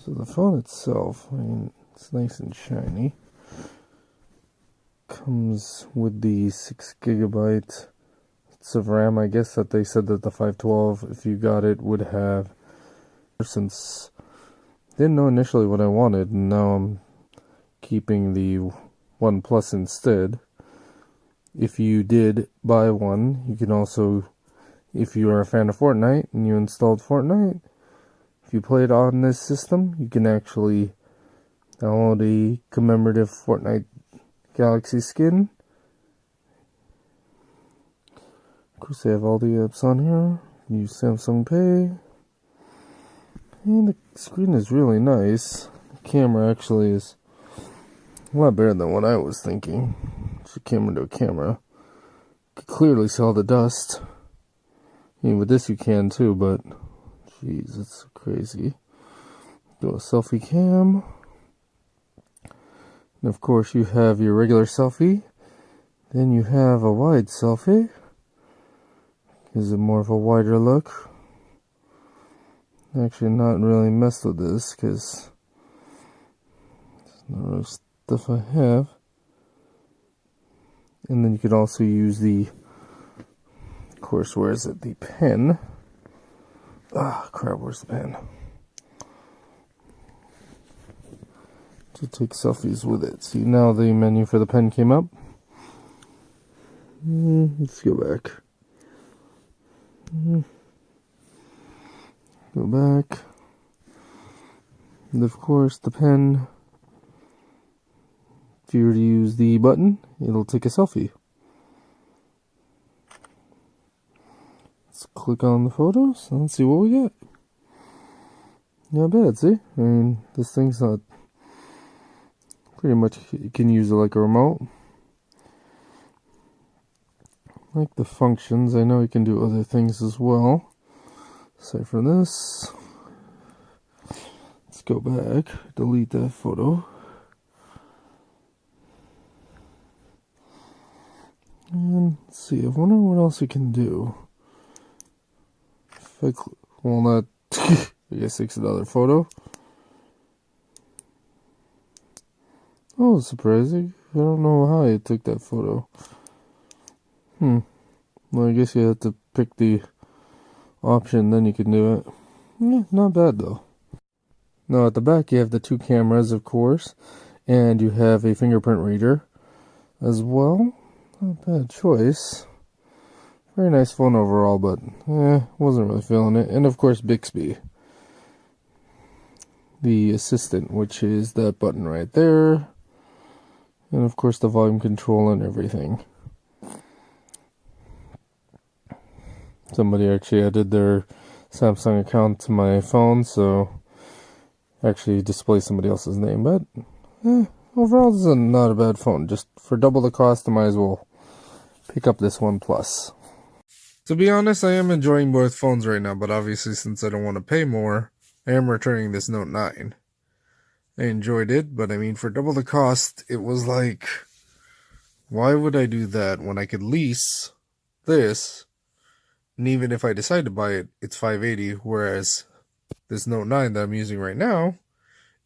So the phone itself, I mean, it's nice and shiny. Comes with the 6 GB of RAM. I guess that they said that the 512, if you got it, would have. Since I didn't know initially what I wanted, and now I'm keeping the OnePlus instead. If you did buy one, you can also, if you are a fan of Fortnite and you installed Fortnite, if you play it on this system, you can actually download a commemorative Fortnite Galaxy skin. Of course, they have all the apps on here. Use Samsung Pay. And the screen is really nice. The camera actually is a lot better than what I was thinking. It's a camera to a camera. You can clearly see all the dust. I mean, with this you can too, but jeez, it's crazy. Do a selfie cam. And of course you have your regular selfie. Then you have a wide selfie. Gives it more of a wider look. Actually not really messed with this because there's no real stuff I have. And then you could also use the, of course, where is it? The pen. Ah, crap, where's the pen? To take selfies with it. See, now the menu for the pen came up. Let's go back. Go back. And of course, the pen, if you were to use the button, it'll take a selfie. Let's click on the photos and see what we get. Not bad, see? I mean, this thing's not, pretty much, you can use it like a remote. Like the functions, I know you can do other things as well. Aside from this, let's go back, delete that photo. And let's see, I wonder what else you can do. If I well, not, I guess it's another photo. Oh, surprising. I don't know how I took that photo. Well, I guess you have to pick the option, then you can do it. Yeah, not bad though. Now at the back you have the 2 cameras, of course, and you have a fingerprint reader as well. Not a bad choice. Very nice phone overall, but wasn't really feeling it. And of course Bixby, the assistant, which is that button right there, and of course the volume control and everything. Somebody actually added their Samsung account to my phone, so actually display somebody else's name. But overall, this is not a bad phone. Just for double the cost, I might as well pick up this OnePlus. To be honest, I am enjoying both phones right now, but obviously since I don't want to pay more, I am returning this Note 9. I enjoyed it, but I mean, for double the cost, it was like, why would I do that when I could lease this? And even if I decide to buy it, it's $580, whereas this Note 9 that I'm using right now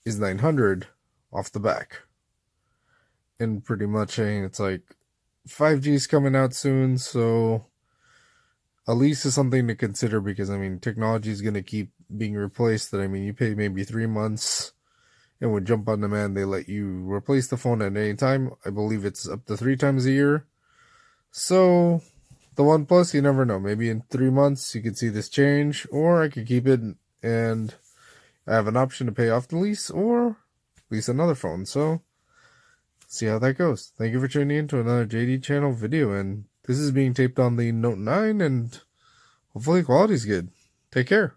is $900 off the back. And pretty much, it's like 5G is coming out soon, so a lease is something to consider because, I mean, technology is going to keep being replaced. That, I mean, you pay maybe 3 months, and with Jump on Demand, they let you replace the phone at any time. I believe it's up to 3 times a year. So the OnePlus, you never know. Maybe in 3 months you could see this change, or I could keep it and I have an option to pay off the lease or lease another phone. So see how that goes. Thank you for tuning in to another JD channel video, and this is being taped on the Note 9, and hopefully quality's good. Take care.